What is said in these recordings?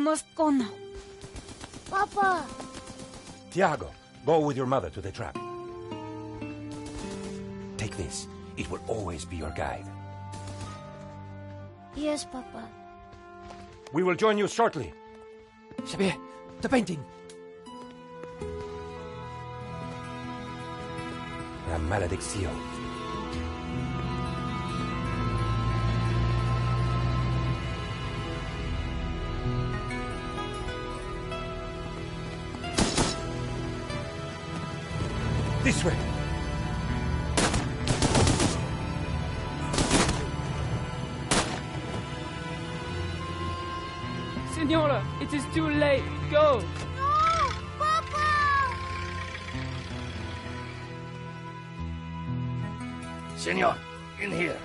must go now. Papa! Tiago, go with your mother to the trap. Take this. It will always be your guide. Yes, Papa. We will join you shortly. Xavier, the painting. La maledicción. This way. Senora, it is too late. Go! No! Papa! Senor, in here.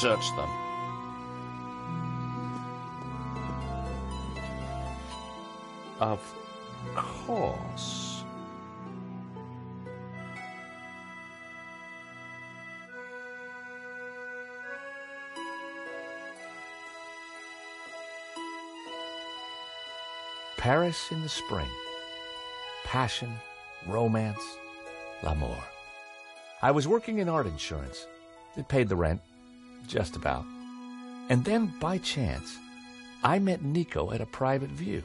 Search them. Of course. Paris in the spring. Passion, romance, l'amour. I was working in art insurance. It paid the rent, just about. And then, by chance, I met Nico at a private view.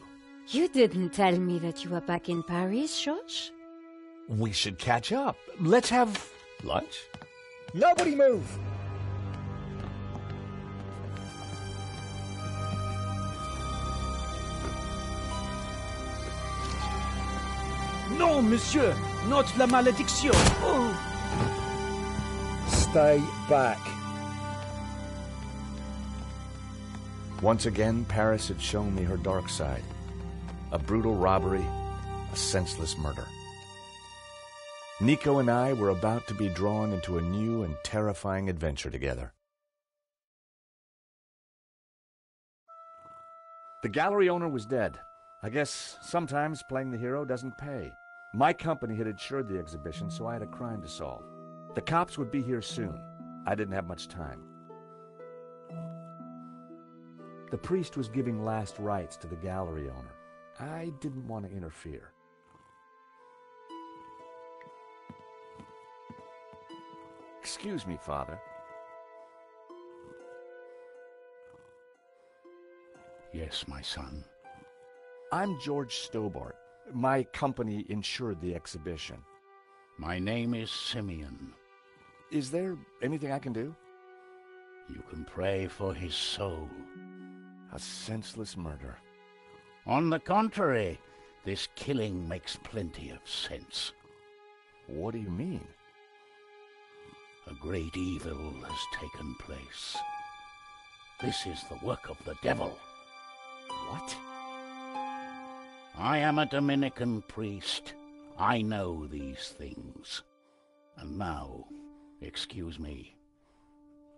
You didn't tell me that you were back in Paris, George? We should catch up. Let's have lunch. Nobody move! No, monsieur, not la malédiction. Oh. Stay back. Once again, Paris had shown me her dark side. A brutal robbery, a senseless murder. Nico and I were about to be drawn into a new and terrifying adventure together. The gallery owner was dead. I guess sometimes playing the hero doesn't pay. My company had insured the exhibition, so I had a crime to solve. The cops would be here soon. I didn't have much time. The priest was giving last rites to the gallery owner. I didn't want to interfere. Excuse me, Father. Yes, my son. I'm George Stobart. My company insured the exhibition. My name is Simeon. Is there anything I can do? You can pray for his soul. A senseless murder. On the contrary, this killing makes plenty of sense. What do you mean? A great evil has taken place. This is the work of the devil. What? I am a Dominican priest. I know these things. And now, excuse me,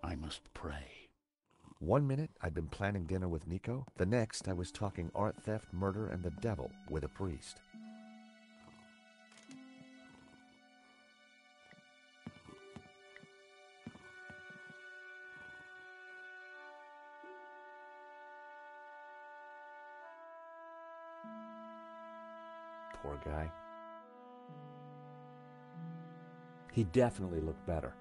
I must pray. 1 minute, I'd been planning dinner with Nico. The next, I was talking art theft, murder, and the devil with a priest. Poor guy. He definitely looked better.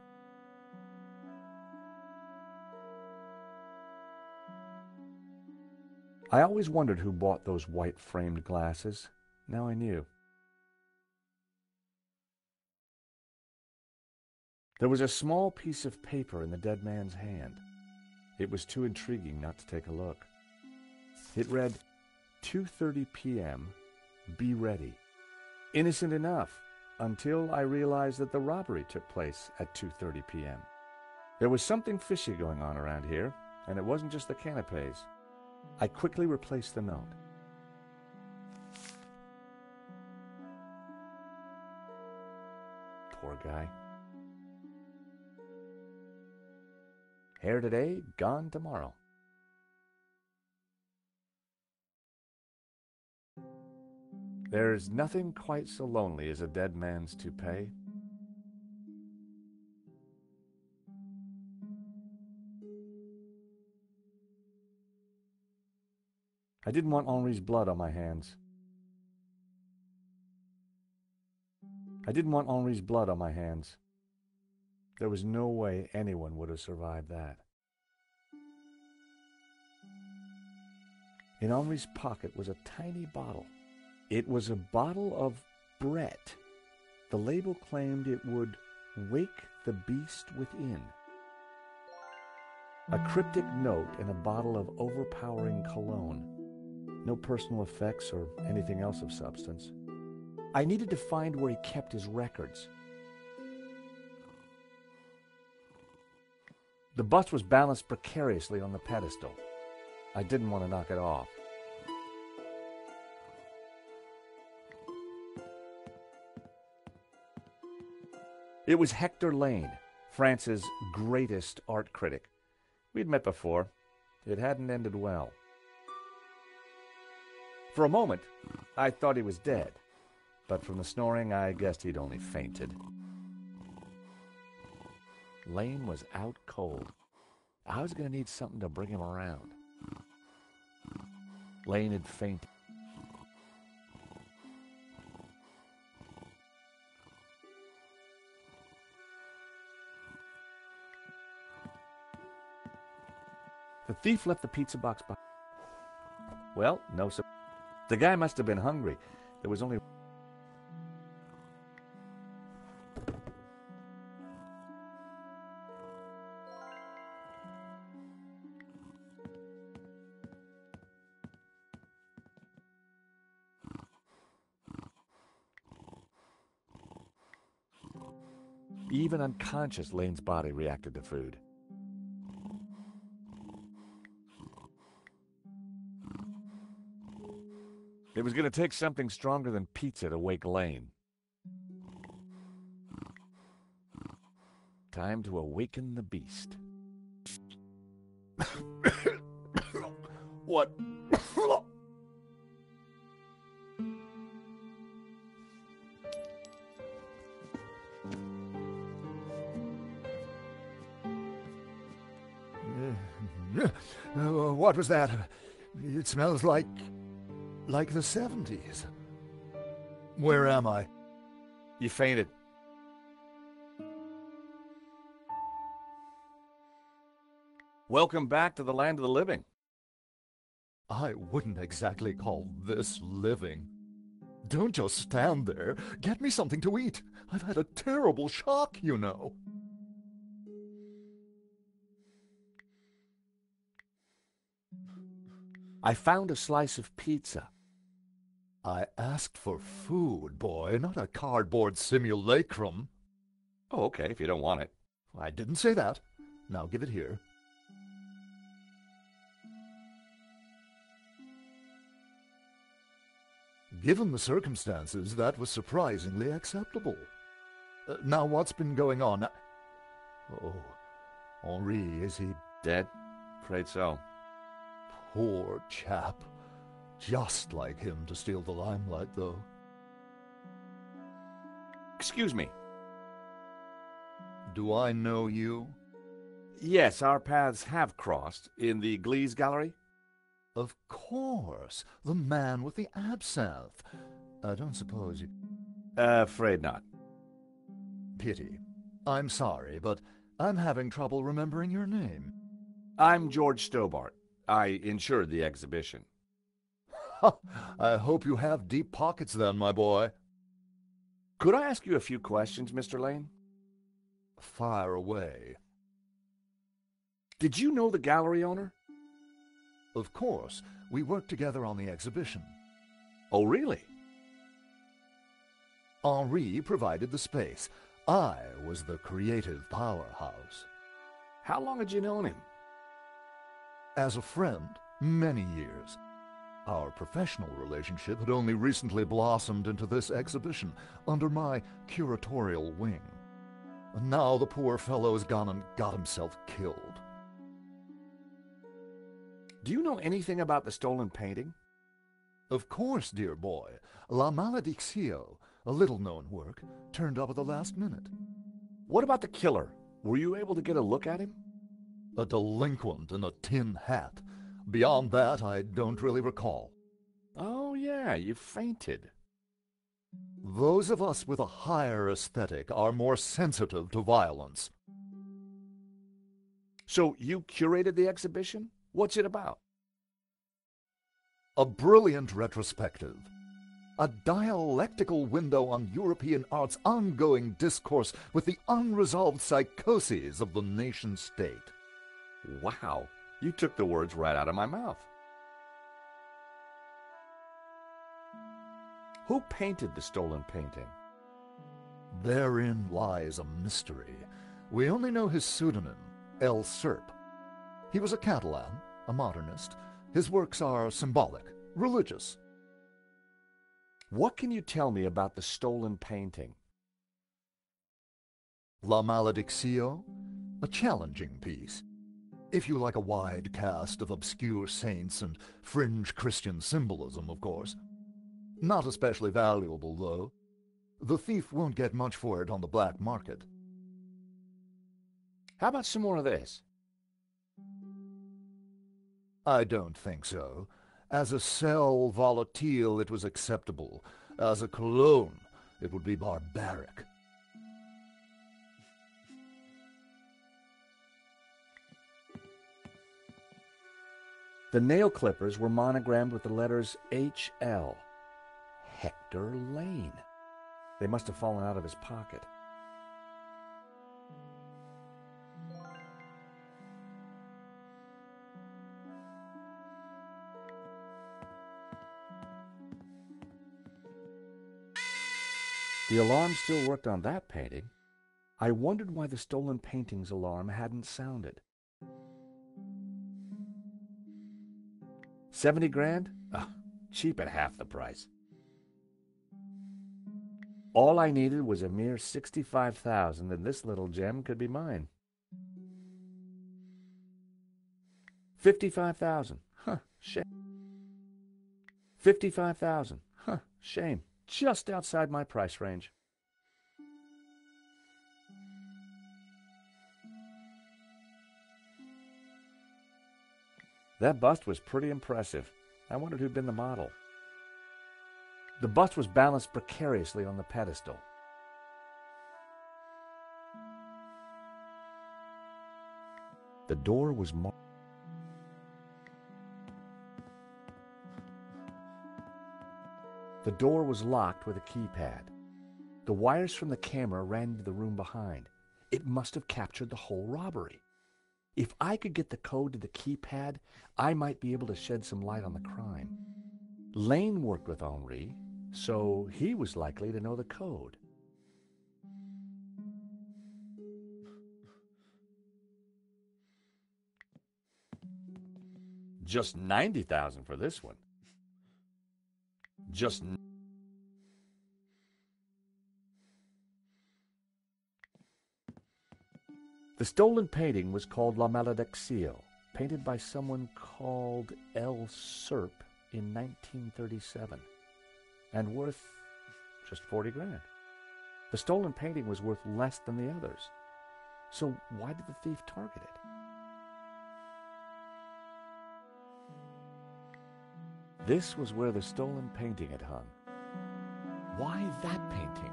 I always wondered who bought those white framed glasses. Now I knew. There was a small piece of paper in the dead man's hand. It was too intriguing not to take a look. It read, 2:30 p.m., be ready. Innocent enough, until I realized that the robbery took place at 2:30 p.m. There was something fishy going on around here, and it wasn't just the canapes. I quickly replaced the note. Poor guy. Here today, gone tomorrow. There's nothing quite so lonely as a dead man's toupee. I didn't want Henri's blood on my hands. I didn't want Henri's blood on my hands. There was no way anyone would have survived that. In Henri's pocket was a tiny bottle. It was a bottle of Brett. The label claimed it would wake the beast within. A cryptic note and a bottle of overpowering cologne. No personal effects or anything else of substance. I needed to find where he kept his records. The bust was balanced precariously on the pedestal. I didn't want to knock it off. It was Hector Lane, France's greatest art critic. We'd met before. It hadn't ended well. For a moment, I thought he was dead, but from the snoring, I guessed he'd only fainted. Lane was out cold. I was going to need something to bring him around. Lane had fainted. The thief left the pizza box behind. Well, no surprise. The guy must have been hungry. There was only... Even unconscious, Lane's body reacted to food. It was going to take something stronger than pizza to wake Lane. Time to awaken the beast. What? What was that? It smells like the 70s. Where am I? You fainted. Welcome back to the land of the living. I wouldn't exactly call this living. Don't just stand there. Get me something to eat. I've had a terrible shock, you know. I found a slice of pizza. I asked for food, boy, not a cardboard simulacrum. Oh, okay, if you don't want it. I didn't say that. Now give it here. Given the circumstances, that was surprisingly acceptable. Now, what's been going on? Oh, Henri, is he dead? Afraid so. Poor chap. Just like him to steal the limelight, though. Excuse me. Do I know you? Yes, our paths have crossed in the Glees Gallery. Of course. The man with the absinthe. I don't suppose you... Afraid not. Pity. I'm sorry, but I'm having trouble remembering your name. I'm George Stobart. I insured the exhibition. I hope you have deep pockets then, my boy. Could I ask you a few questions, Mr. Lane? Fire away. Did you know the gallery owner? Of course. We worked together on the exhibition. Oh, really? Henri provided the space. I was the creative powerhouse. How long had you known him? As a friend, many years. Our professional relationship had only recently blossomed into this exhibition, under my curatorial wing. And now the poor fellow's gone and got himself killed. Do you know anything about the stolen painting? Of course, dear boy. La Maledictio, a little-known work, turned up at the last minute. What about the killer? Were you able to get a look at him? A delinquent in a tin hat. Beyond that, I don't really recall. Oh, yeah, you fainted. Those of us with a higher aesthetic are more sensitive to violence. So you curated the exhibition? What's it about? A brilliant retrospective. A dialectical window on European art's ongoing discourse with the unresolved psychoses of the nation-state. Wow, you took the words right out of my mouth. Who painted the stolen painting? Therein lies a mystery. We only know his pseudonym, El Serp. He was a Catalan, a modernist. His works are symbolic, religious. What can you tell me about the stolen painting? La Malediccio, a challenging piece. If you like a wide cast of obscure saints and fringe Christian symbolism, of course. Not especially valuable, though. The thief won't get much for it on the black market. How about some more of this? I don't think so. As a sel volatile, it was acceptable. As a cologne, it would be barbaric. The nail clippers were monogrammed with the letters H.L. Hector Lane. They must have fallen out of his pocket. The alarm still worked on that painting. I wondered why the stolen painting's alarm hadn't sounded. 70 grand? Oh, cheap at half the price. All I needed was a mere 65,000, and this little gem could be mine. 55,000. Huh, shame. 55,000. Huh, shame. Just outside my price range. That bust was pretty impressive. I wondered who'd been the model. The bust was balanced precariously on the pedestal. The door was marked. The door was locked with a keypad. The wires from the camera ran into the room behind. It must have captured the whole robbery. If I could get the code to the keypad, I might be able to shed some light on the crime. Lane worked with Henri, so he was likely to know the code. Just 90,000 for this one. The stolen painting was called La Malediccio, painted by someone called El Serp in 1937, and worth just 40 grand. The stolen painting was worth less than the others. So why did the thief target it? This was where the stolen painting had hung. Why that painting?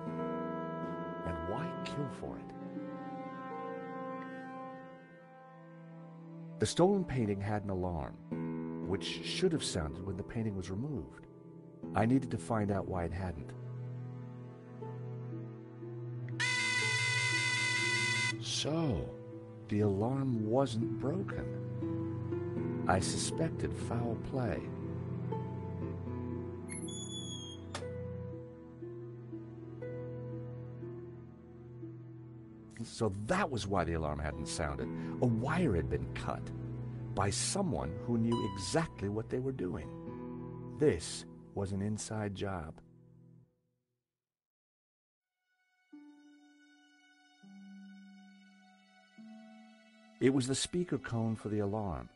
And why kill for it? The stolen painting had an alarm, which should have sounded when the painting was removed. I needed to find out why it hadn't. So, the alarm wasn't broken. I suspected foul play. So that was why the alarm hadn't sounded. A wire had been cut by someone who knew exactly what they were doing. This was an inside job. It was the speaker cone for the alarm.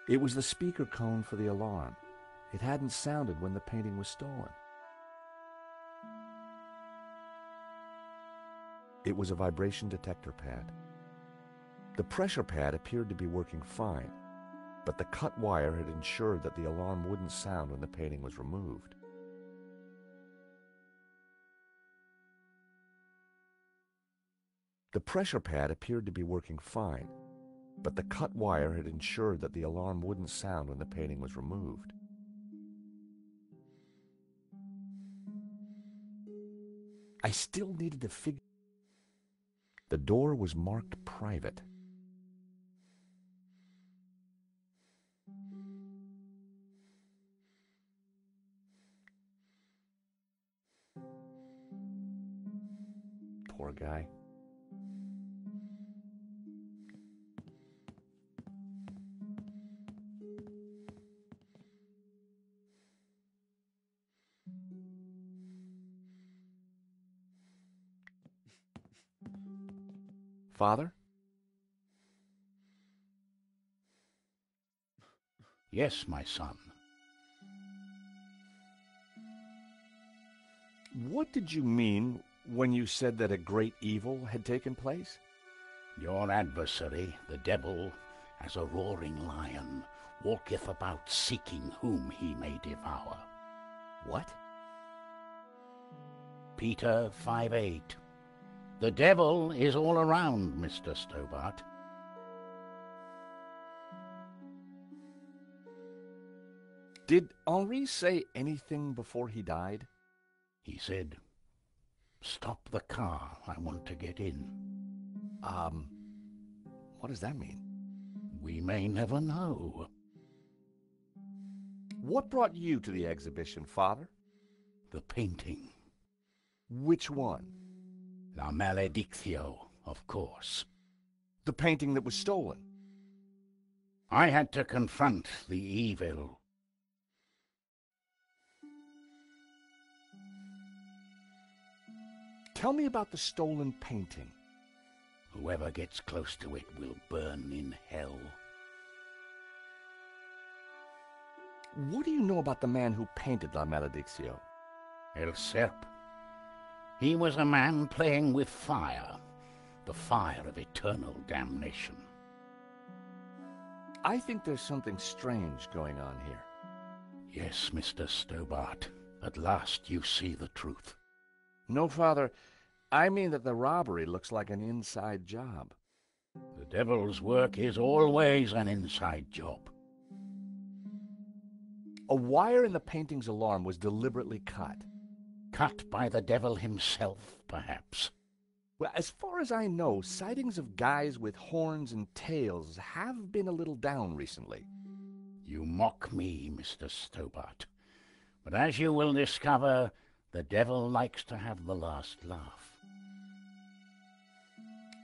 It was the speaker cone for the alarm. It hadn't sounded when the painting was stolen. It was a vibration detector pad. The pressure pad appeared to be working fine, but the cut wire had ensured that the alarm wouldn't sound when the painting was removed. The pressure pad appeared to be working fine, but the cut wire had ensured that the alarm wouldn't sound when the painting was removed. I still needed to figure. The door was marked private. Poor guy. Father? Yes, my son. What did you mean when you said that a great evil had taken place? Your adversary, the devil, as a roaring lion, walketh about seeking whom he may devour. What? Peter 5:8. The devil is all around, Mr. Stobart. Did Henri say anything before he died? He said, "Stop the car, I want to get in." What does that mean? We may never know. What brought you to the exhibition, Father? The painting. Which one? La Maledictio, of course. The painting that was stolen? I had to confront the evil. Tell me about the stolen painting. Whoever gets close to it will burn in hell. What do you know about the man who painted La Maledictio? El Serp. He was a man playing with fire, the fire of eternal damnation. I think there's something strange going on here. Yes, Mr. Stobart. At last you see the truth. No, Father. I mean that the robbery looks like an inside job. The devil's work is always an inside job. A wire in the painting's alarm was deliberately cut. Cut by the devil himself, perhaps. Well, as far as I know, sightings of guys with horns and tails have been a little down recently. You mock me, Mr. Stobart. But as you will discover, the devil likes to have the last laugh.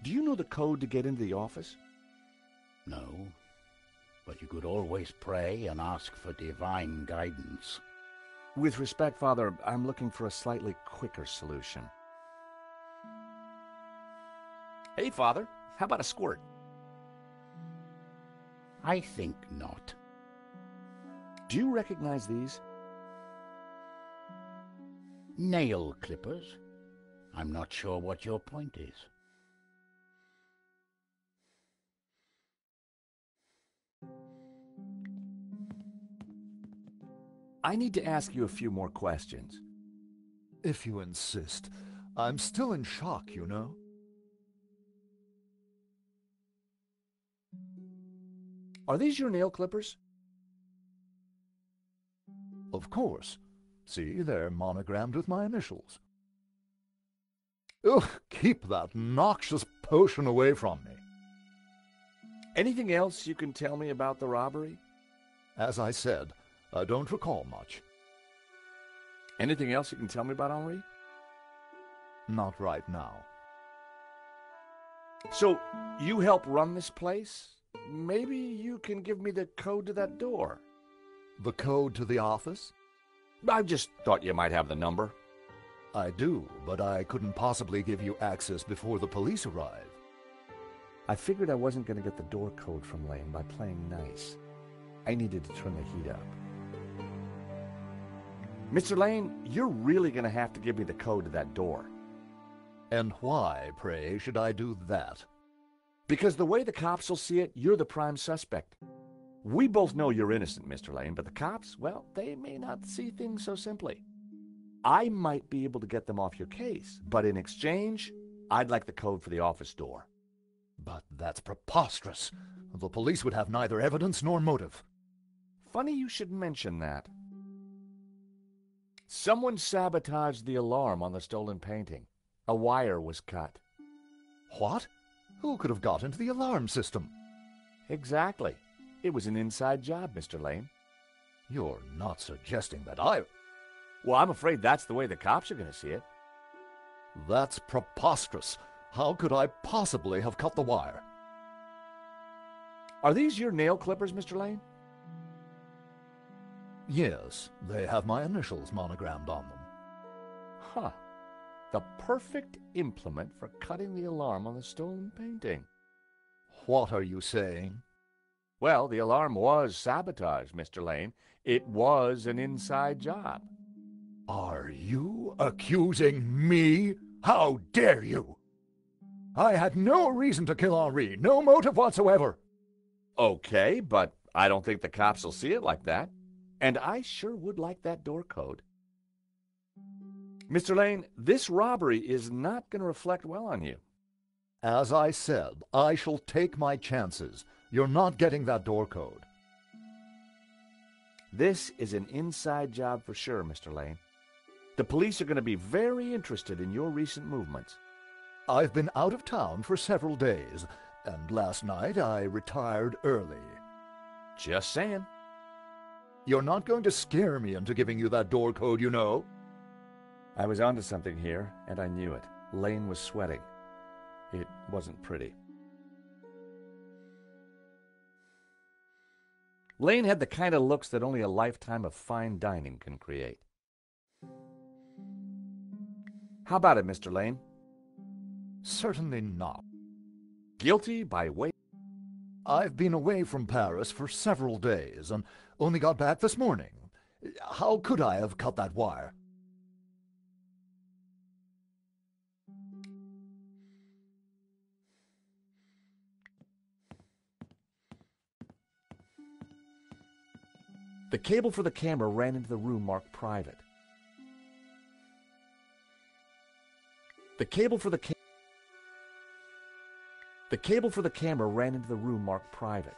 Do you know the code to get into the office? No, but you could always pray and ask for divine guidance. With respect, Father, I'm looking for a slightly quicker solution. Hey, Father, how about a squirt? I think not. Do you recognize these? Nail clippers? I'm not sure what your point is. I need to ask you a few more questions. If you insist. I'm still in shock, you know. Are these your nail clippers? Of course. See, they're monogrammed with my initials. Ugh, keep that noxious potion away from me. Anything else you can tell me about the robbery? As I said, I don't recall much. Anything else you can tell me about Henri? Not right now. So, you help run this place? Maybe you can give me the code to that door. The code to the office? I just thought you might have the number. I do, but I couldn't possibly give you access before the police arrive. I figured I wasn't going to get the door code from Lane by playing nice. I needed to turn the heat up. Mr. Lane, you're really going to have to give me the code to that door. And why, pray, should I do that? Because the way the cops will see it, you're the prime suspect. We both know you're innocent, Mr. Lane, but the cops, well, they may not see things so simply. I might be able to get them off your case, but in exchange, I'd like the code for the office door. But that's preposterous. The police would have neither evidence nor motive. Funny you should mention that. Someone sabotaged the alarm on the stolen painting. A wire was cut. What? Who could have got into the alarm system? Exactly. It was an inside job, Mr. Lane. You're not suggesting that I... Well, I'm afraid that's the way the cops are going to see it. That's preposterous. How could I possibly have cut the wire? Are these your nail clippers, Mr. Lane? Yes, they have my initials monogrammed on them. Huh. The perfect implement for cutting the alarm on the stolen painting. What are you saying? Well, the alarm was sabotaged, Mr. Lane. It was an inside job. Are you accusing me? How dare you? I had no reason to kill Henri, no motive whatsoever. Okay, but I don't think the cops will see it like that. And I sure would like that door code. Mr. Lane, this robbery is not going to reflect well on you. As I said, I shall take my chances. You're not getting that door code. This is an inside job for sure, Mr. Lane. The police are going to be very interested in your recent movements. I've been out of town for several days, and last night I retired early. Just saying. You're not going to scare me into giving you that door code, you know. I was onto something here, and I knew it. Lane was sweating. It wasn't pretty. Lane had the kind of looks that only a lifetime of fine dining can create. How about it, Mr. Lane? Certainly not. Guilty by way... I've been away from Paris for several days and only got back this morning. How could I have cut that wire? The cable for the camera ran into the room marked private. The cable for the camera ran into the room marked private.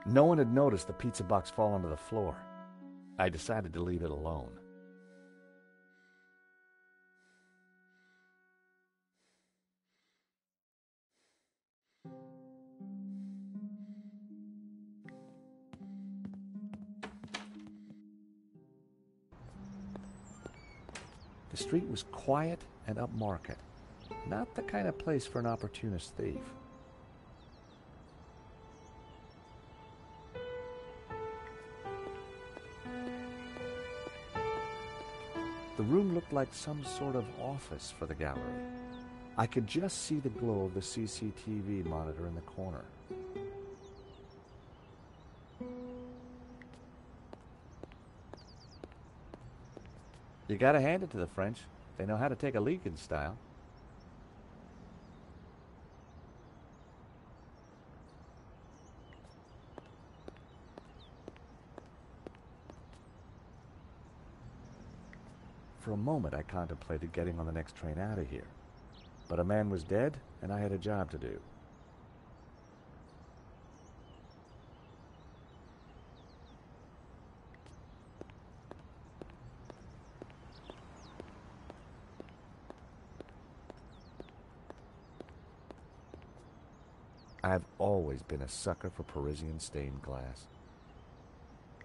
No one had noticed the pizza box fall onto the floor. I decided to leave it alone. The street was quiet and upmarket, not the kind of place for an opportunist thief. The room looked like some sort of office for the gallery. I could just see the glow of the CCTV monitor in the corner. You gotta hand it to the French. They know how to take a leak in style. For a moment, I contemplated getting on the next train out of here. But a man was dead, and I had a job to do. I've always been a sucker for Parisian stained glass.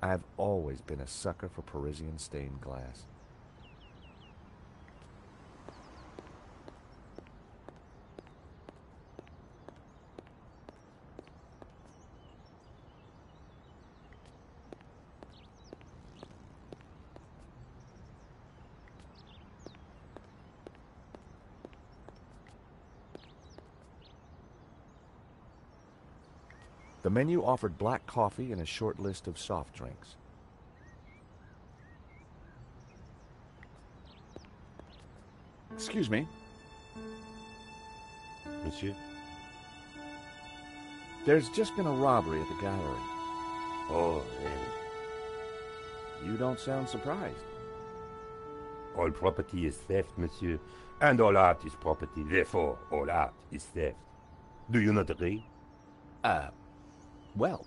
I've always been a sucker for Parisian stained glass. The The menu offered black coffee and a short list of soft drinks. Excuse me. Monsieur? There's just been a robbery at the gallery. Oh, really? You don't sound surprised. All property is theft, monsieur. And all art is property. Therefore, all art is theft. Do you not agree? Well,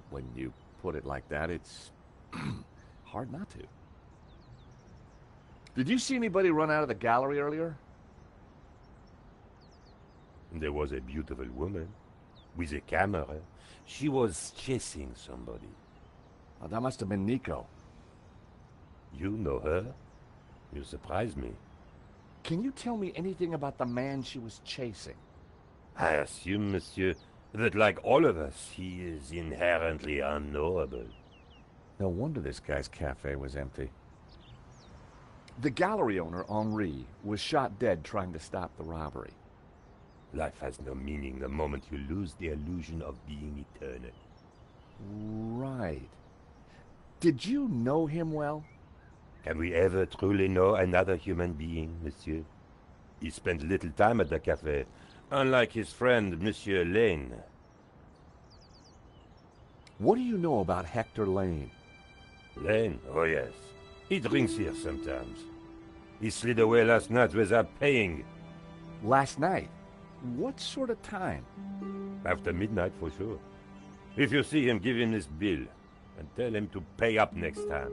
when you put it like that, it's hard not to. Did you see anybody run out of the gallery earlier? There was a beautiful woman with a camera. She was chasing somebody. Oh, that must have been Nico. You know her? You surprise me. Can you tell me anything about the man she was chasing? I assume, monsieur, that like all of us, he is inherently unknowable. No wonder this guy's cafe was empty. The gallery owner, Henri, was shot dead trying to stop the robbery. Life has no meaning the moment you lose the illusion of being eternal. Right. Did you know him well? Can we ever truly know another human being, monsieur? He spent little time at the cafe, unlike his friend, Monsieur Lane. What do you know about Hector Lane? Lane? Oh, yes. He drinks here sometimes. He slid away last night without paying. Last night? What sort of time? After midnight, for sure. If you see him, give him this bill, and tell him to pay up next time.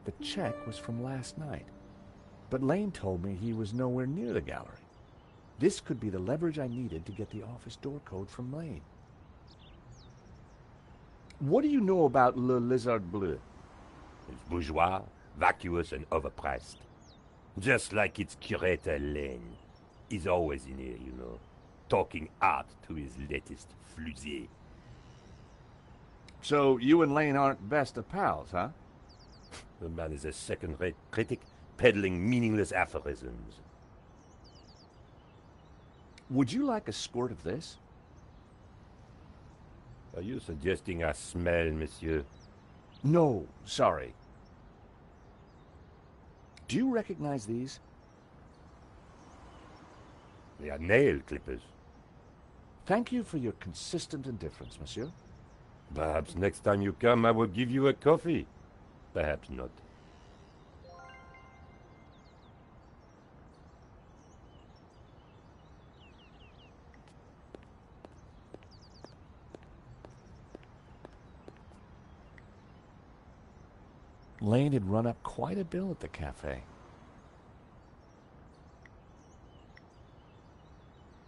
The check was from last night, but Lane told me he was nowhere near the gallery. This could be the leverage I needed to get the office door code from Lane. What do you know about Le Lizard Bleu? It's bourgeois, vacuous, and overpriced. Just like its curator Lane. He's always in here, you know, talking art to his latest flusée. So you and Lane aren't best of pals, huh? The man is a second-rate critic, peddling meaningless aphorisms. Would you like a squirt of this? Are you suggesting I smell, monsieur? No, sorry. Do you recognize these? They are nail clippers. Thank you for your consistent indifference, monsieur. Perhaps next time you come, I will give you a coffee. Perhaps not. Lane had run up quite a bill at the cafe.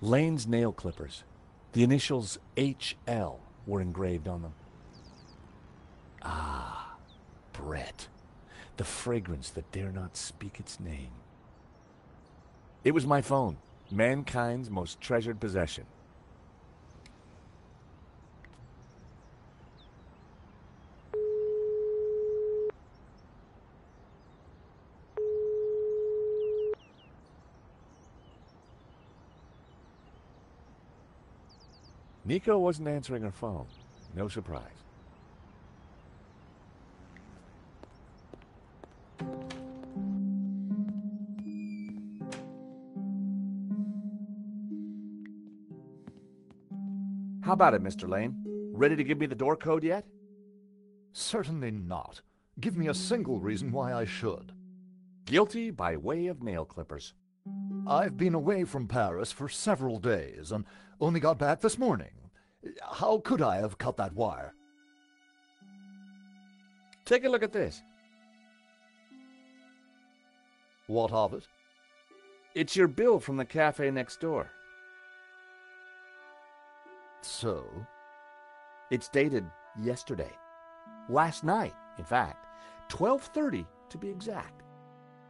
Lane's nail clippers. The initials HL were engraved on them. Ah, Brett. The fragrance that dare not speak its name. It was my phone, mankind's most treasured possession. Nico wasn't answering her phone. No surprise. How about it, Mr. Lane? Ready to give me the door code yet? Certainly not. Give me a single reason why I should. Guilty by way of nail clippers. I've been away from Paris for several days and only got back this morning. How could I have cut that wire? Take a look at this. What of it? It's your bill from the cafe next door. So? It's dated yesterday. Last night, in fact. 12:30 to be exact.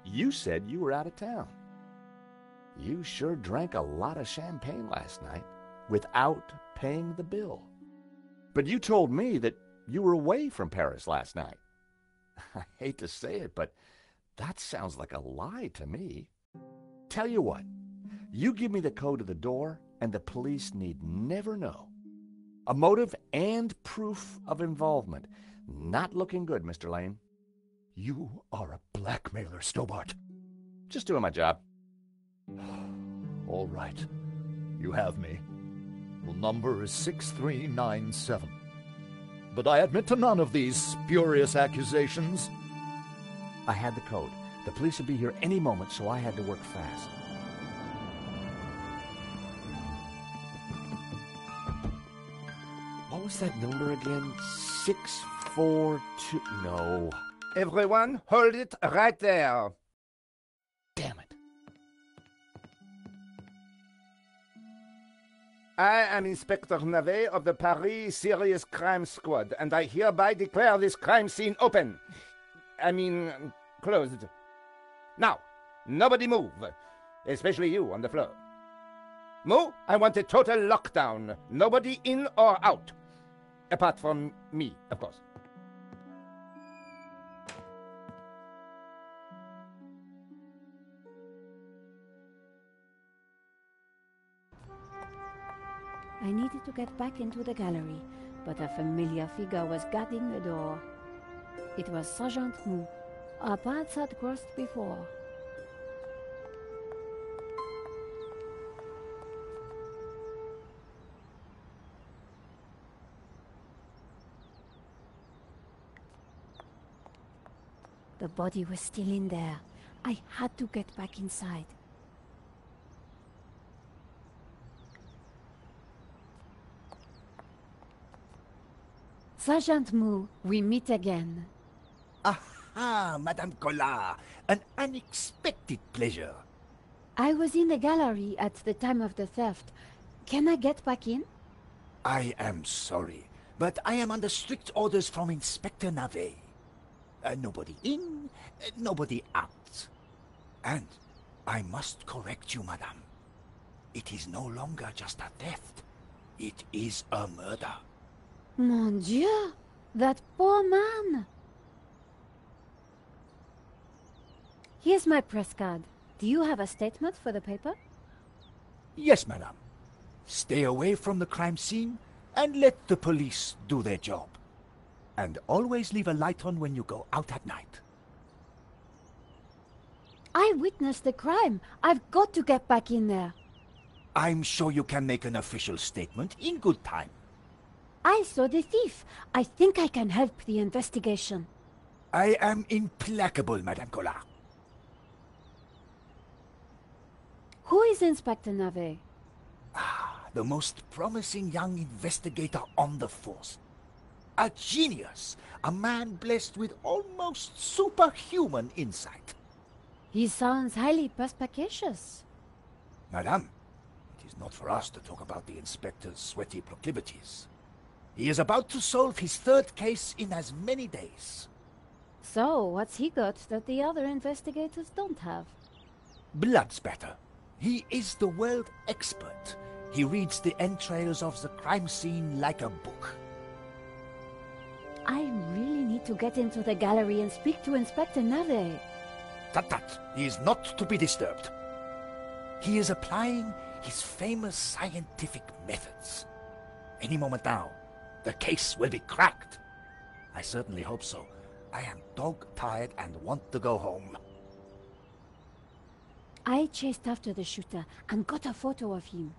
You said you were out of town. You sure drank a lot of champagne last night without paying the bill. But you told me that you were away from Paris last night. I hate to say it, but that sounds like a lie to me. Tell you what, you give me the code to the door, and the police need never know. A motive and proof of involvement. Not looking good, Mr. Lane. You are a blackmailer, Stobart. Just doing my job. All right. You have me. The number is 6397. But I admit to none of these spurious accusations. I had the code. The police would be here any moment, so I had to work fast. What was that number again? 642... No. Everyone, hold it right there. Damn it. I am Inspector Navet of the Paris Serious Crime Squad, and I hereby declare this crime scene open. Closed. Now, nobody move, especially you on the floor. Mo, I want a total lockdown. Nobody in or out. Apart from me, of course. I needed to get back into the gallery, but a familiar figure was guarding the door. It was Sergeant Mou. Our paths had crossed before. The body was still in there. I had to get back inside. Sergeant Mou, we meet again. Aha, Madame Collard, an unexpected pleasure. I was in the gallery at the time of the theft. Can I get back in? I am sorry, but I am under strict orders from Inspector Navet. Nobody in, nobody out. And I must correct you, Madame. It is no longer just a theft. It is a murder. Mon Dieu! That poor man! Here's my press card. Do you have a statement for the paper? Yes, Madame. Stay away from the crime scene and let the police do their job. And always leave a light on when you go out at night. I witnessed the crime. I've got to get back in there. I'm sure you can make an official statement in good time. I saw the thief. I think I can help the investigation. I am implacable, Madame Collard. Who is Inspector Navet? The most promising young investigator on the force. A genius. A man blessed with almost superhuman insight. He sounds highly perspicacious. Madame, it is not for us to talk about the inspector's sweaty proclivities. He is about to solve his third case in as many days. So, what's he got that the other investigators don't have? Blood spatter. He is the world expert. He reads the entrails of the crime scene like a book. I really need to get into the gallery and speak to Inspector Navet. Tut. He is not to be disturbed. He is applying his famous scientific methods. Any moment now, the case will be cracked. I certainly hope so. I am dog-tired and want to go home. I chased after the shooter and got a photo of him.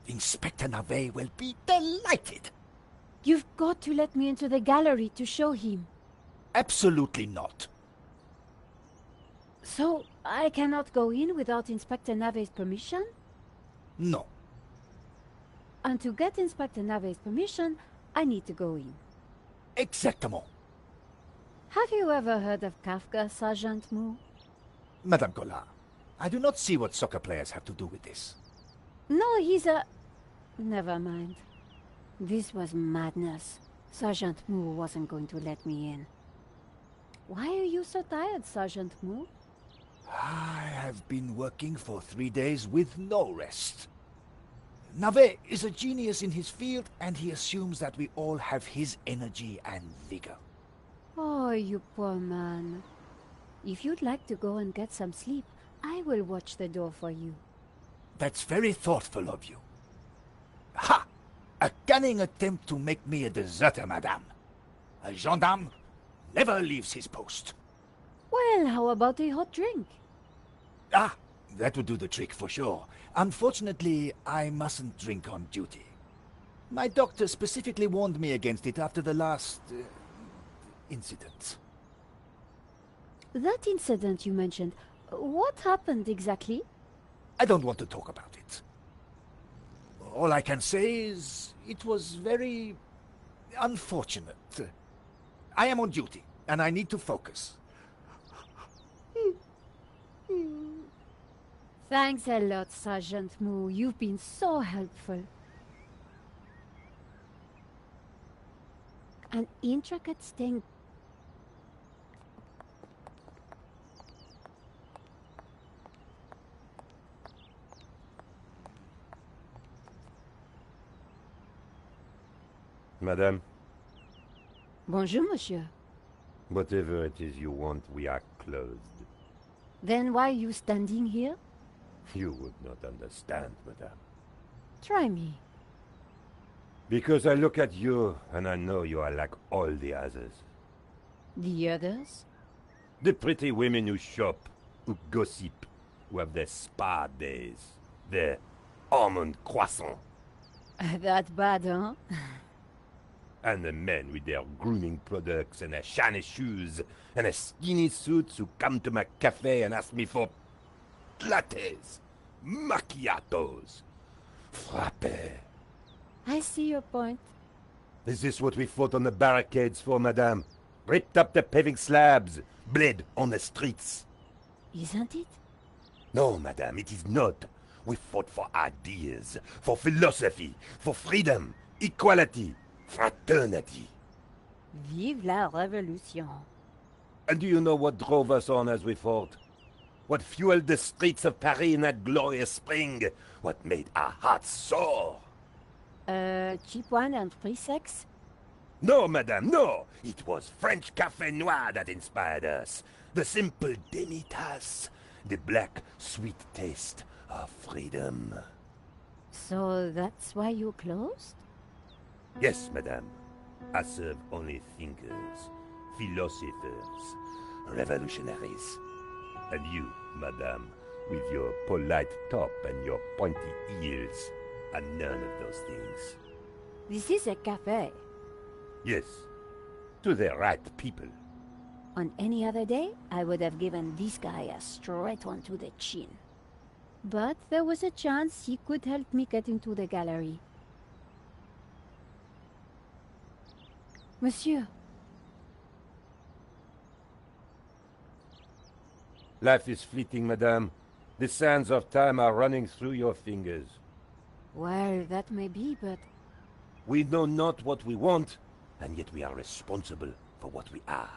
Inspector Navet will be delighted. You've got to let me into the gallery to show him. Absolutely not. So, I cannot go in without Inspector Navet's permission? No. And to get Inspector Navet's permission, I need to go in. Exactement. Have you ever heard of Kafka, Sergeant Mou? Madame Collard, I do not see what soccer players have to do with this. No, he's a... Never mind. This was madness. Sergeant Mou wasn't going to let me in. Why are you so tired, Sergeant Mou? I have been working for 3 days with no rest. Navet is a genius in his field, and he assumes that we all have his energy and vigor. Oh, you poor man. If you'd like to go and get some sleep, I will watch the door for you. That's very thoughtful of you. Ha! A cunning attempt to make me a deserter, madame. A gendarme never leaves his post. Well, how about a hot drink? Ah, that would do the trick for sure. Unfortunately, I mustn't drink on duty. My doctor specifically warned me against it after the last incident. That incident you mentioned, what happened exactly? I don't want to talk about it. All I can say is it was very unfortunate. I am on duty, and I need to focus. Thanks a lot, Sergeant Moo. You've been so helpful. An intricate sting. Madame, Bonjour, monsieur. whatever it is you want, we are closed. Then why are you standing here? You would not understand, madame. Try me. Because I look at you, and I know you are like all the others. The others? The pretty women who shop, who gossip, who have their spa days, their almond croissant. That bad, huh? And the men with their grooming products and their shiny shoes and their skinny suits who come to my cafe and ask me for lattes, macchiatos, frappes. I see your point. Is this what we fought on the barricades for, madame? Ripped up the paving slabs, bled on the streets. Isn't it? No, madame, it is not. We fought for ideas, for philosophy, for freedom, equality, fraternity. Vive la révolution. And do you know what drove us on as we fought? What fueled the streets of Paris in that glorious spring? What made our hearts soar? Cheap wine and free sex? No, madame, no! It was French Café Noir that inspired us. The simple demi-tasse. The black, sweet taste of freedom. So that's why you closed? Yes, madame. I serve only thinkers, philosophers, revolutionaries. And you, madame, with your polite top and your pointy ears, are none of those things. This is a cafe. Yes, to the right people. On any other day, I would have given this guy a straight one to the chin. But there was a chance he could help me get into the gallery. Monsieur. Life is fleeting, madame. The sands of time are running through your fingers. Well, that may be, but... We know not what we want, and yet we are responsible for what we are.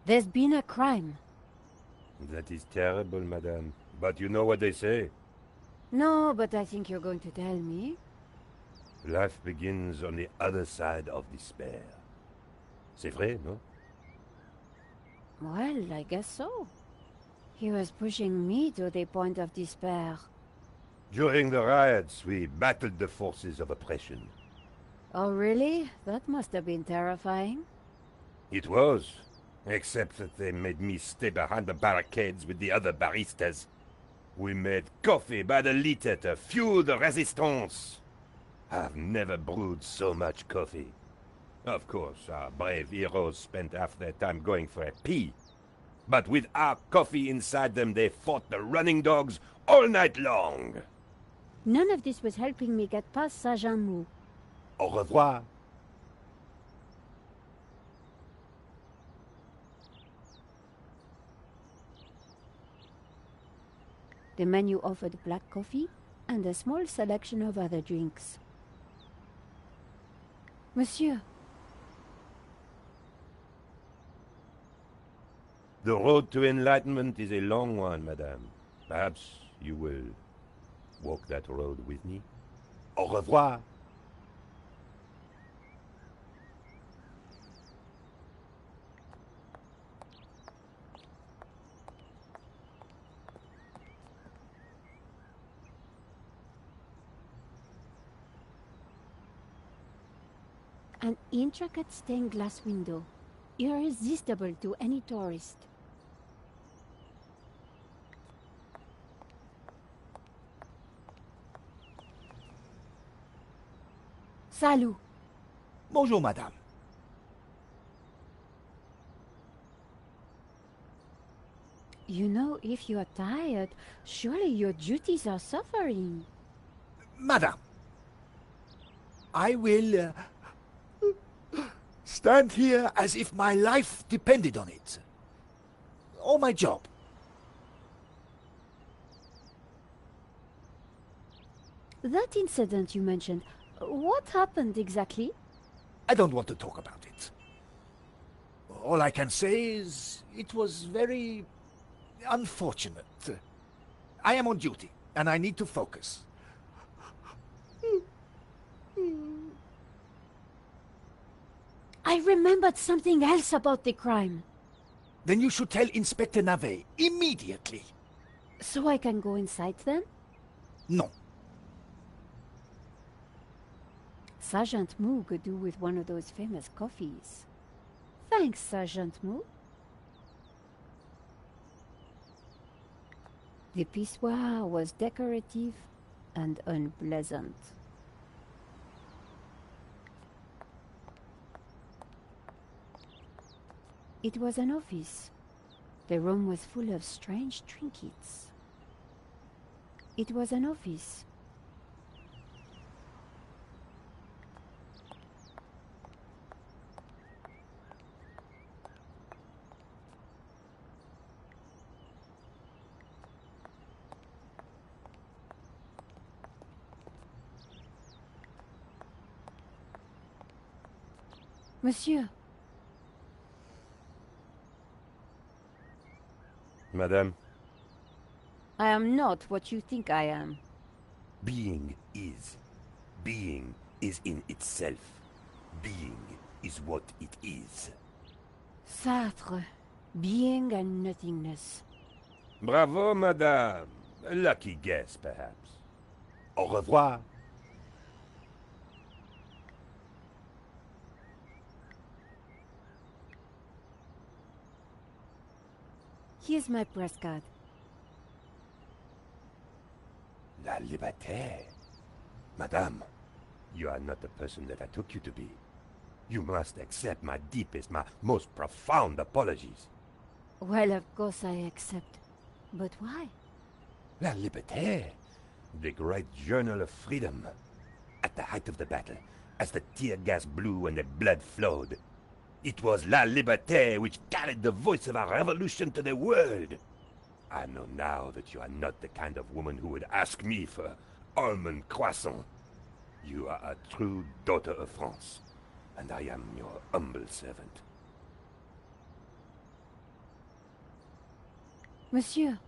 There's been a crime. That is terrible, madame. But you know what they say. No, but I think you're going to tell me. Life begins on the other side of despair. C'est vrai, no? Well, I guess so. He was pushing me to the point of despair. During the riots, we battled the forces of oppression. Oh, really? That must have been terrifying. It was, except that they made me stay behind the barricades with the other baristas. We made coffee by the liter to fuel the resistance. I've never brewed so much coffee. Of course, our brave heroes spent half their time going for a pee. But with our coffee inside them, they fought the running dogs all night long. None of this was helping me get past Sergeant Moo. Au revoir. The menu offered black coffee and a small selection of other drinks. Monsieur. The road to enlightenment is a long one, madame. Perhaps you will walk that road with me? Au revoir. An intricate stained glass window, irresistible to any tourist. Salut. Bonjour, madame. You know, if you are tired, surely your duties are suffering. Madame, I will stand here as if my life depended on it. Or my job. That incident you mentioned, what happened exactly? I don't want to talk about it. All I can say is it was very unfortunate. I am on duty, and I need to focus. I remembered something else about the crime. Then you should tell Inspector Navet immediately. So I can go inside then? No. Sergeant Moo could do with one of those famous coffees. Thanks, Sergeant Moo. The pissoir was decorative and unpleasant. It was an office. The room was full of strange trinkets. It was an office. Monsieur. Madame, I am not what you think I am. being is. Being is in itself. Being is what it is. Sartre. Being and nothingness. Bravo, madame. A lucky guess, perhaps. Au revoir. Here's my press card. La liberté. Madame, you are not the person that I took you to be. You must accept my deepest, my most profound apologies. Well, of course I accept. But why? La Liberté, the great journal of freedom. At the height of the battle, as the tear gas blew and the blood flowed, it was La Liberté which carried the voice of our revolution to the world. I know now that you are not the kind of woman who would ask me for almond croissant. You are a true daughter of France, and I am your humble servant. Monsieur.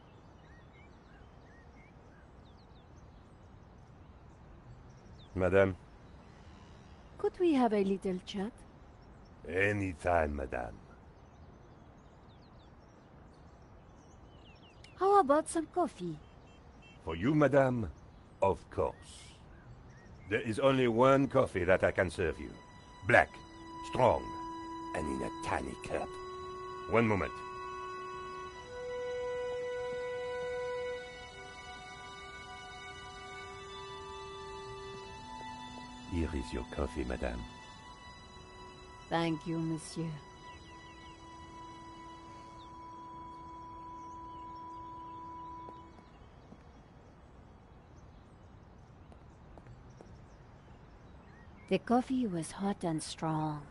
Madame? Could we have a little chat? Any time, madame. How about some coffee? For you, madame, of course. There is only one coffee that I can serve you. Black, strong, and in a tiny cup. One moment. Here is your coffee, madame. Thank you, monsieur. The coffee was hot and strong.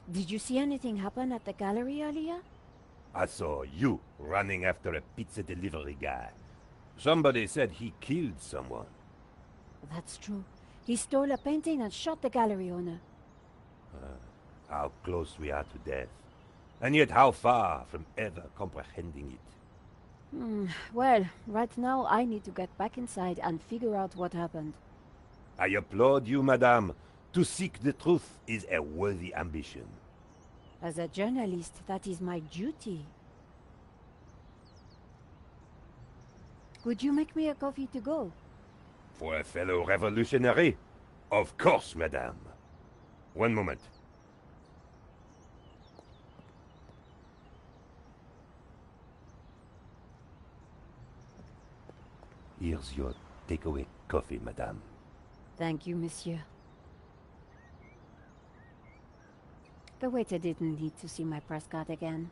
Did you see anything happen at the gallery earlier? I saw you running after a pizza delivery guy. Somebody said he killed someone. That's true. He stole a painting and shot the gallery owner. How close we are to death. And yet how far from ever comprehending it. Well, right now I need to get back inside and figure out what happened. I applaud you, madame. To seek the truth is a worthy ambition. As a journalist, that is my duty. Could you make me a coffee to go? For a fellow revolutionary? Of course, madame. One moment. Here's your takeaway coffee, madame. Thank you, monsieur. The waiter didn't need to see my press card again.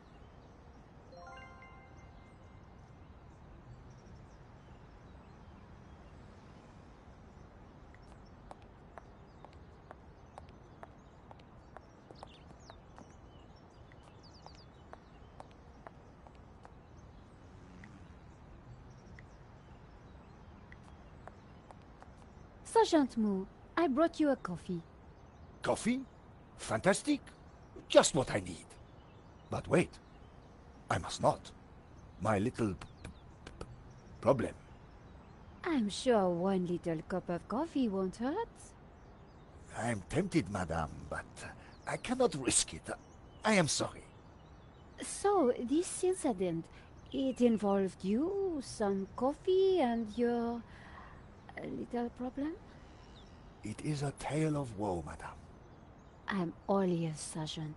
Sergeant Moo, I brought you a coffee. Coffee? Fantastic. Just what I need. But wait. I must not. My little problem. I'm sure one little cup of coffee won't hurt. I am tempted, madame, but I cannot risk it. I am sorry. So, this incident, it involved you, some coffee, and your little problem? It is a tale of woe, madame. I'm all ears, Sergeant.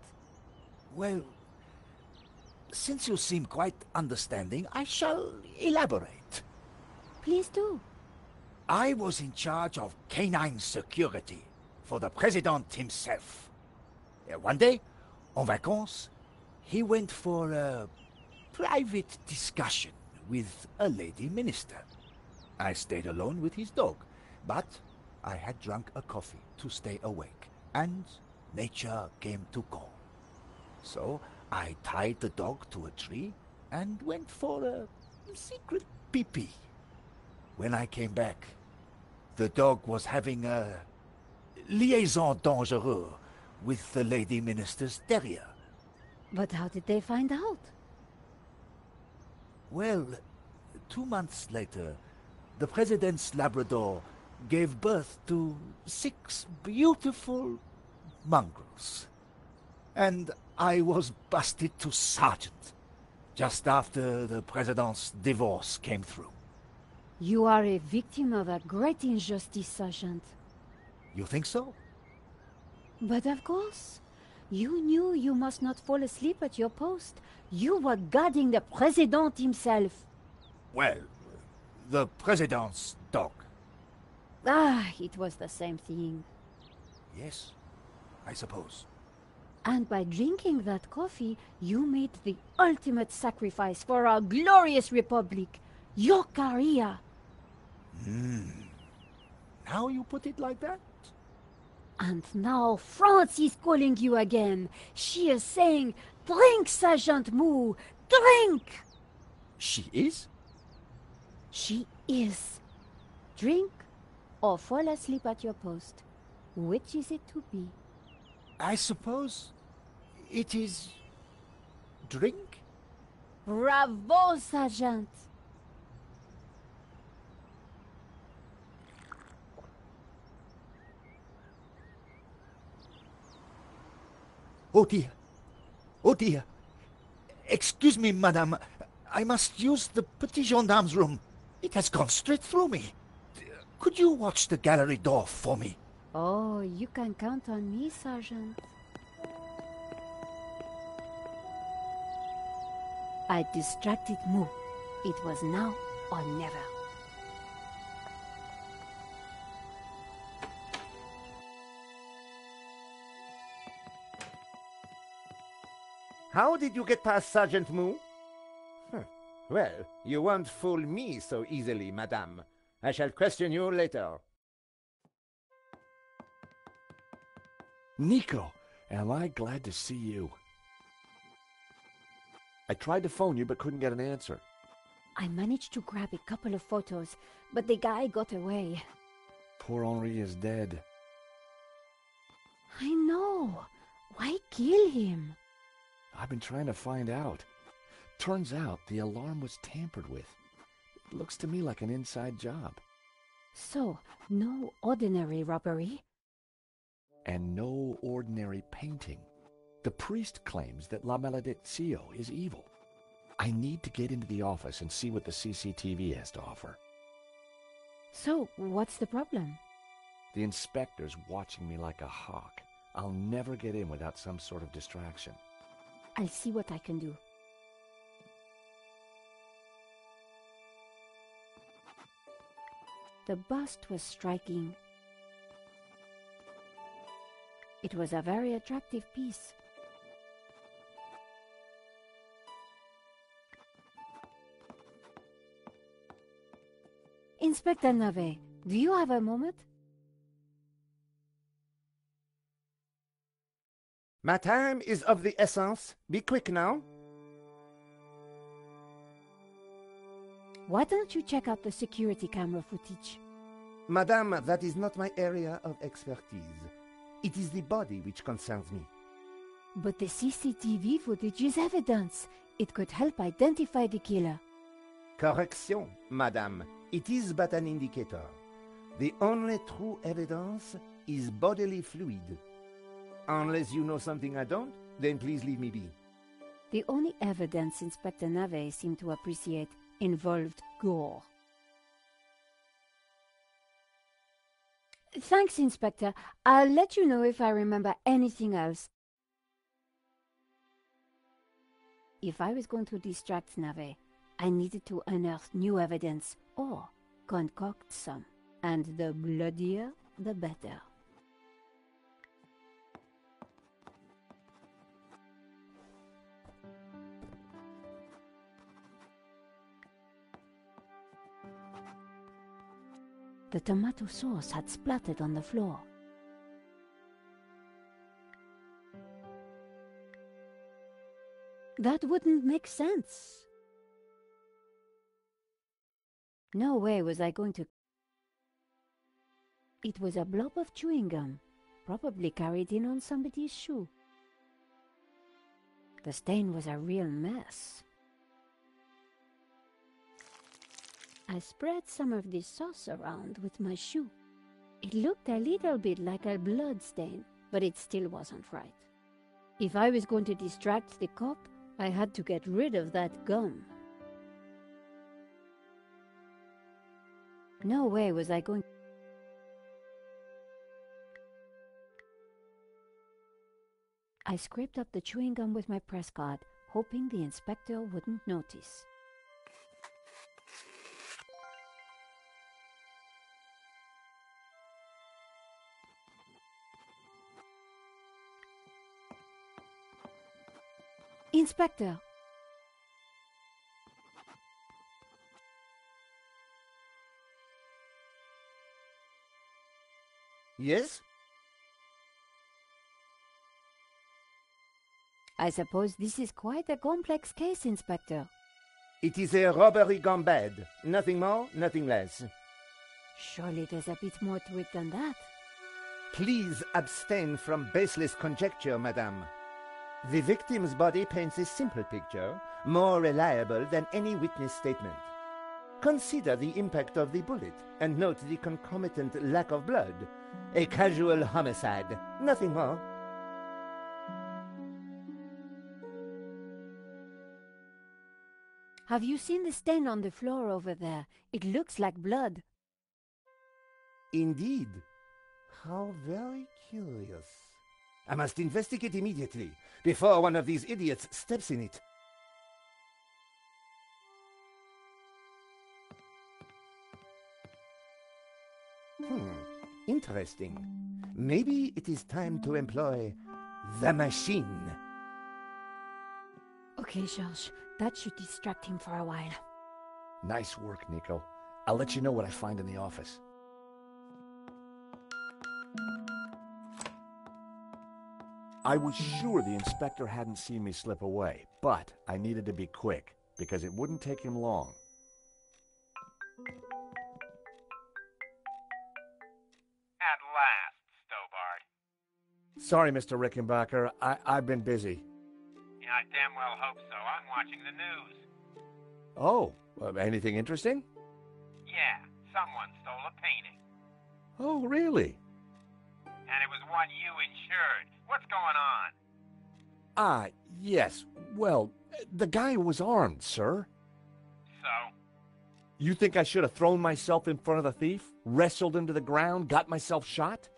Well, since you seem quite understanding, I shall elaborate. Please do. I was in charge of canine security for the President himself. One day, en vacances, he went for a private discussion with a lady minister. I stayed alone with his dog, but I had drunk a coffee to stay awake, and nature came to call. So I tied the dog to a tree and went for a secret pee-pee. When I came back, the dog was having a liaison dangereuse with the lady minister's terrier. But how did they find out? Well, 2 months later, the President's Labrador gave birth to 6 beautiful mongrels. And I was busted to sergeant just after the President's divorce came through. You are a victim of a great injustice, Sergeant. You think so? But of course. You knew you must not fall asleep at your post. You were guarding the President himself. Well, the President's dog. Ah, it was the same thing. Yes, I suppose. And by drinking that coffee, you made the ultimate sacrifice for our glorious republic, your career. Now you put it like that? And now France is calling you again. She is saying, "Drink, Sergeant Moo, drink!" She is? She is. Drink or fall asleep at your post. Which is it to be? I suppose it is drink? Bravo, Sergeant! Oh dear. Oh dear. Excuse me, madame. I must use the petit gendarme's room. It has gone straight through me. Could you watch the gallery door for me? Oh, you can count on me, Sergeant. I distracted Moo. It was now or never. How did you get past Sergeant Moo? Well, you won't fool me so easily, madame. I shall question you later. Nico, am I glad to see you. I tried to phone you but couldn't get an answer. I managed to grab a couple of photos, but the guy got away. Poor Henri is dead. I know. Why kill him? I've been trying to find out. Turns out the alarm was tampered with. It looks to me like an inside job. So, no ordinary robbery? And no ordinary painting. The priest claims that La Malediccio is evil. I need to get into the office and see what the CCTV has to offer. So, what's the problem? The inspector's watching me like a hawk. I'll never get in without some sort of distraction. I'll see what I can do. The bust was striking. It was a very attractive piece. Inspector Nave, do you have a moment? My time is of the essence. Be quick now. Why don't you check out the security camera footage? Madame, that is not my area of expertise. It is the body which concerns me. But the CCTV footage is evidence. It could help identify the killer. Correction, madame. It is but an indicator. The only true evidence is bodily fluid. Unless you know something I don't, then please leave me be. The only evidence Inspector Nave seemed to appreciate involved gore. Thanks, Inspector. I'll let you know if I remember anything else. If I was going to distract Nave, I needed to unearth new evidence or concoct some. And the bloodier, the better. The tomato sauce had splattered on the floor. That wouldn't make sense. No way was I going to... It was a blob of chewing gum, probably carried in on somebody's shoe. The stain was a real mess. I spread some of this sauce around with my shoe. It looked a little bit like a blood stain, but it still wasn't right. If I was going to distract the cop, I had to get rid of that gum. No way was I going... I scraped up the chewing gum with my press card, hoping the inspector wouldn't notice. Inspector! Yes? I suppose this is quite a complex case, Inspector. It is a robbery gone bad. Nothing more, nothing less. Surely there's a bit more to it than that. Please abstain from baseless conjecture, madame. The victim's body paints a simple picture, more reliable than any witness statement. Consider the impact of the bullet, and note the concomitant lack of blood. A casual homicide, nothing more. Have you seen the stain on the floor over there? It looks like blood. Indeed. How very curious. I must investigate immediately, before one of these idiots steps in it. Interesting. Maybe it is time to employ the machine. Okay, Georges, that should distract him for a while. Nice work, Nico. I'll let you know what I find in the office. I was sure the inspector hadn't seen me slip away, but I needed to be quick, because it wouldn't take him long. At last, Stobart. Sorry, Mr. Rickenbacker. I've been busy. Yeah, I damn well hope so. I'm watching the news. Oh, anything interesting? Yeah, someone stole a painting. Oh, really? And it was one you insured. What's going on? Yes. Well, the guy was armed, sir. So? You think I should have thrown myself in front of the thief, wrestled him to the ground, got myself shot?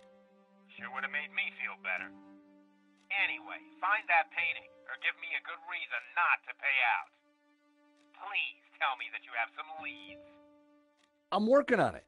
Sure would have made me feel better. Anyway, find that painting, or give me a good reason not to pay out. Please tell me that you have some leads. I'm working on it.